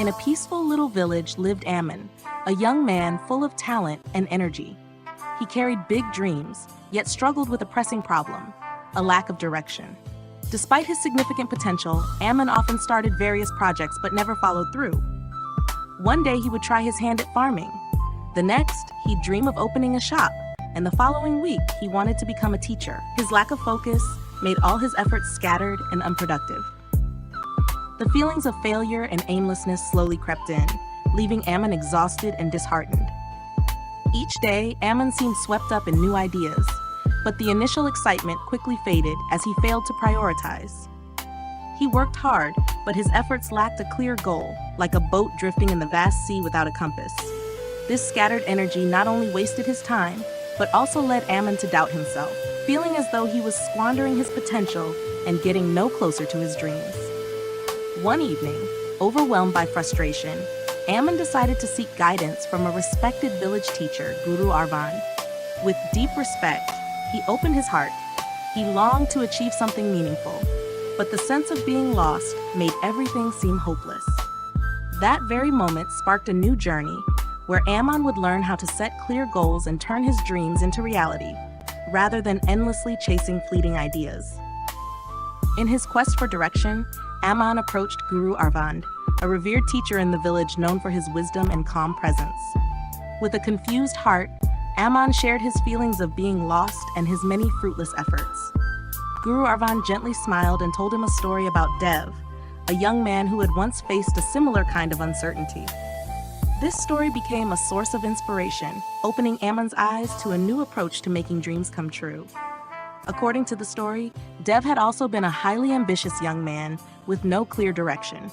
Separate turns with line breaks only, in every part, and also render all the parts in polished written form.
In a peaceful little village lived Ammon, a young man full of talent and energy. He carried big dreams, yet struggled with a pressing problem: a lack of direction. Despite his significant potential, Ammon often started various projects but never followed through. One day he would try his hand at farming. The next, he'd dream of opening a shop, and the following week he wanted to become a teacher. His lack of focus made all his efforts scattered and unproductive. The feelings of failure and aimlessness slowly crept in, leaving Ammon exhausted and disheartened. Each day, Ammon seemed swept up in new ideas, but the initial excitement quickly faded as he failed to prioritize. He worked hard, but his efforts lacked a clear goal, like a boat drifting in the vast sea without a compass. This scattered energy not only wasted his time, but also led Ammon to doubt himself, feeling as though he was squandering his potential and getting no closer to his dreams. One evening, overwhelmed by frustration, Ammon decided to seek guidance from a respected village teacher, Guru Arvan. With deep respect, he opened his heart. He longed to achieve something meaningful, but the sense of being lost made everything seem hopeless. That very moment sparked a new journey, where Ammon would learn how to set clear goals and turn his dreams into reality, rather than endlessly chasing fleeting ideas. In his quest for direction, Ammon approached Guru Arvan, a revered teacher in the village known for his wisdom and calm presence. With a confused heart, Ammon shared his feelings of being lost and his many fruitless efforts. Guru Arvan gently smiled and told him a story about Dev, a young man who had once faced a similar kind of uncertainty. This story became a source of inspiration, opening Ammon's eyes to a new approach to making dreams come true. According to the story, Dev had also been a highly ambitious young man with no clear direction.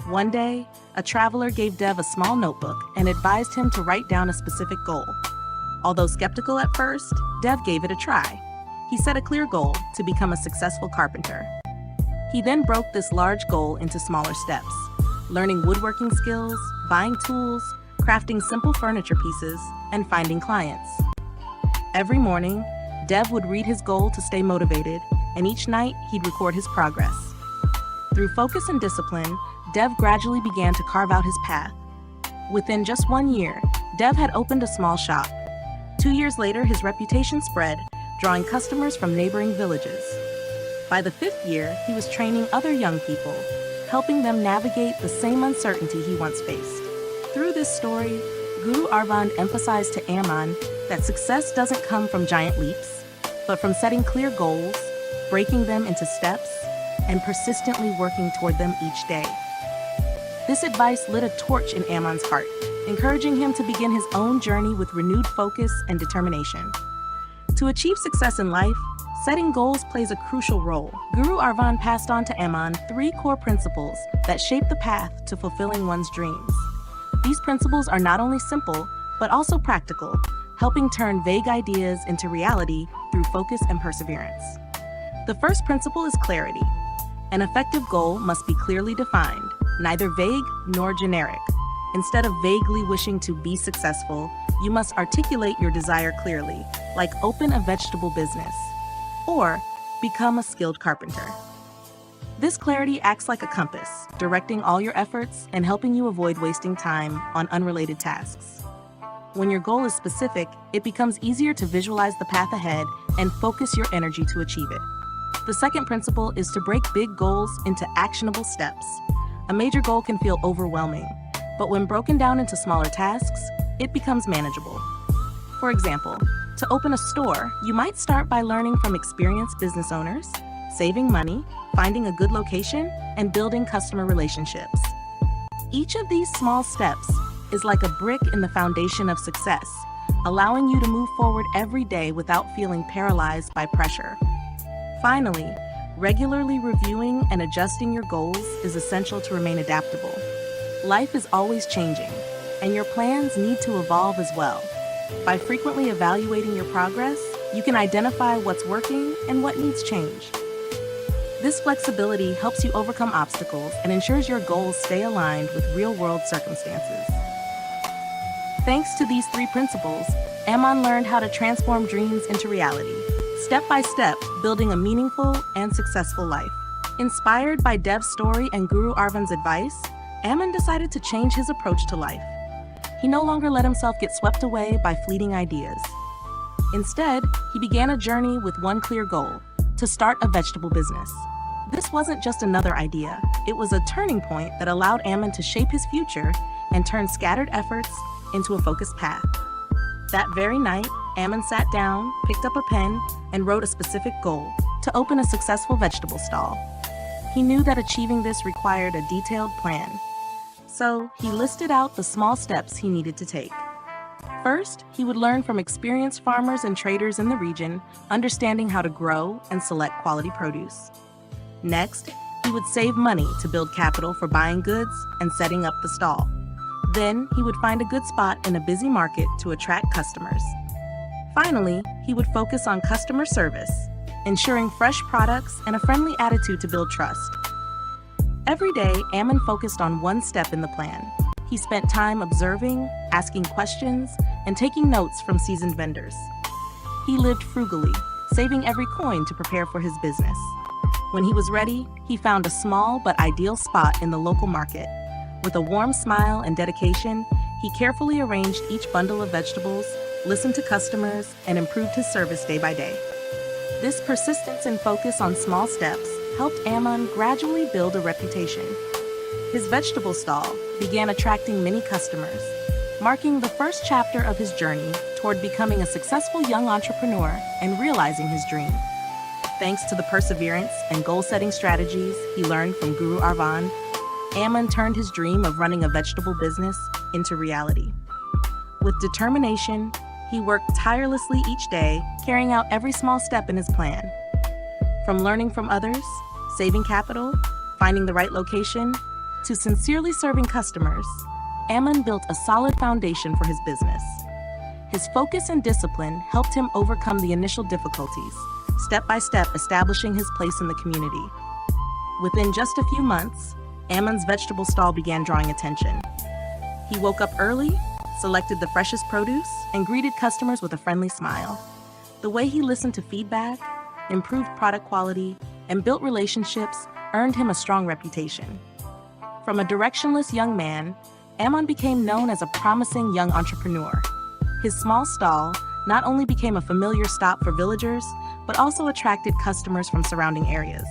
One day, a traveler gave Dev a small notebook and advised him to write down a specific goal. Although skeptical at first, Dev gave it a try. He set a clear goal to become a successful carpenter. He then broke this large goal into smaller steps, learning woodworking skills, buying tools, crafting simple furniture pieces, and finding clients. Every morning, Dev would read his goal to stay motivated, and each night he'd record his progress. Through focus and discipline, Dev gradually began to carve out his path. Within just 1 year, Dev had opened a small shop. 2 years later, his reputation spread, drawing customers from neighboring villages. By the 5th year, he was training other young people, helping them navigate the same uncertainty he once faced. Through this story, Guru Arvan emphasized to Ammon that success doesn't come from giant leaps, but from setting clear goals, breaking them into steps, and persistently working toward them each day. This advice lit a torch in Ammon's heart, encouraging him to begin his own journey with renewed focus and determination. To achieve success in life, setting goals plays a crucial role. Guru Arvan passed on to Ammon 3 core principles that shape the path to fulfilling one's dreams. These principles are not only simple, but also practical, helping turn vague ideas into reality through focus and perseverance. The first principle is clarity. An effective goal must be clearly defined, neither vague nor generic. Instead of vaguely wishing to be successful, you must articulate your desire clearly, like open a vegetable business, or become a skilled carpenter. This clarity acts like a compass, directing all your efforts and helping you avoid wasting time on unrelated tasks. When your goal is specific, it becomes easier to visualize the path ahead and focus your energy to achieve it. The second principle is to break big goals into actionable steps. A major goal can feel overwhelming, but when broken down into smaller tasks, it becomes manageable. For example, to open a store, you might start by learning from experienced business owners, saving money, finding a good location, and building customer relationships. Each of these small steps is like a brick in the foundation of success, allowing you to move forward every day without feeling paralyzed by pressure. Finally, regularly reviewing and adjusting your goals is essential to remain adaptable. Life is always changing, and your plans need to evolve as well. By frequently evaluating your progress, you can identify what's working and what needs change. This flexibility helps you overcome obstacles and ensures your goals stay aligned with real-world circumstances. Thanks to these 3 principles, Ammon learned how to transform dreams into reality, step by step, building a meaningful and successful life. Inspired by Dev's story and Guru Arvan's advice, Ammon decided to change his approach to life. He no longer let himself get swept away by fleeting ideas. Instead, he began a journey with one clear goal: to start a vegetable business. This wasn't just another idea, it was a turning point that allowed Ammon to shape his future and turn scattered efforts into a focused path. That very night, Ammon sat down, picked up a pen, and wrote a specific goal: to open a successful vegetable stall. He knew that achieving this required a detailed plan. So, he listed out the small steps he needed to take. First, he would learn from experienced farmers and traders in the region, understanding how to grow and select quality produce. Next, he would save money to build capital for buying goods and setting up the stall. Then, he would find a good spot in a busy market to attract customers. Finally, he would focus on customer service, ensuring fresh products and a friendly attitude to build trust. Every day, Ammon focused on one step in the plan. He spent time observing, asking questions, and taking notes from seasoned vendors. He lived frugally, saving every coin to prepare for his business. When he was ready, he found a small but ideal spot in the local market. With a warm smile and dedication, he carefully arranged each bundle of vegetables, listened to customers, and improved his service day by day. This persistence and focus on small steps helped Ammon gradually build a reputation. His vegetable stall began attracting many customers, marking the first chapter of his journey toward becoming a successful young entrepreneur and realizing his dream. Thanks to the perseverance and goal-setting strategies he learned from Guru Arvind, Ammon turned his dream of running a vegetable business into reality. With determination, he worked tirelessly each day, carrying out every small step in his plan. From learning from others, saving capital, finding the right location, to sincerely serving customers, Ammon built a solid foundation for his business. His focus and discipline helped him overcome the initial difficulties, step by step establishing his place in the community. Within just a few months, Ammon's vegetable stall began drawing attention. He woke up early, selected the freshest produce, and greeted customers with a friendly smile. The way he listened to feedback, improved product quality, and built relationships earned him a strong reputation. From a directionless young man, Ammon became known as a promising young entrepreneur. His small stall not only became a familiar stop for villagers, but also attracted customers from surrounding areas.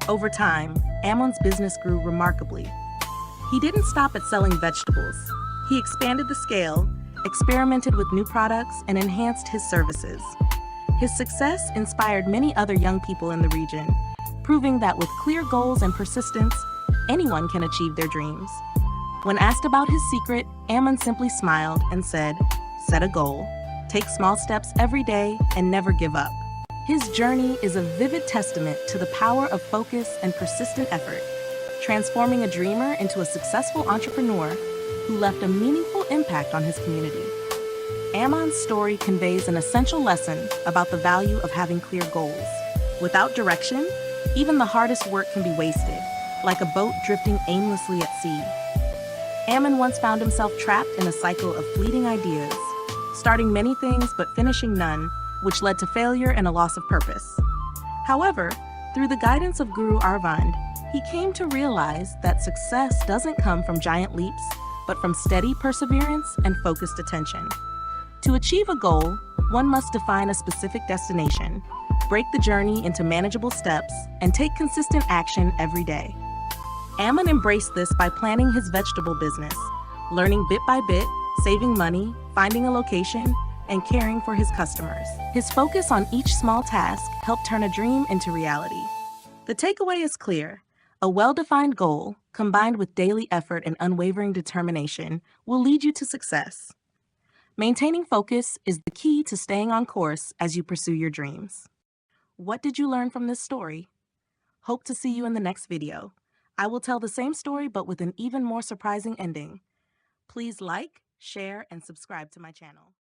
Over time, Ammon's business grew remarkably. He didn't stop at selling vegetables. He expanded the scale, experimented with new products, and enhanced his services. His success inspired many other young people in the region, proving that with clear goals and persistence, anyone can achieve their dreams. When asked about his secret, Ammon simply smiled and said, "Set a goal, take small steps every day, and never give up." His journey is a vivid testament to the power of focus and persistent effort, transforming a dreamer into a successful entrepreneur who left a meaningful impact on his community. Ammon's story conveys an essential lesson about the value of having clear goals. Without direction, even the hardest work can be wasted, like a boat drifting aimlessly at sea. Ammon once found himself trapped in a cycle of fleeting ideas, starting many things but finishing none, which led to failure and a loss of purpose. However, through the guidance of Guru Arvind, he came to realize that success doesn't come from giant leaps, but from steady perseverance and focused attention. To achieve a goal, one must define a specific destination, break the journey into manageable steps, and take consistent action every day. Ammon embraced this by planning his vegetable business, learning bit by bit, saving money, finding a location, and caring for his customers. His focus on each small task helped turn a dream into reality. The takeaway is clear. A well-defined goal, combined with daily effort and unwavering determination, will lead you to success. Maintaining focus is the key to staying on course as you pursue your dreams. What did you learn from this story? Hope to see you in the next video. I will tell the same story but with an even more surprising ending. Please like, share, and subscribe to my channel.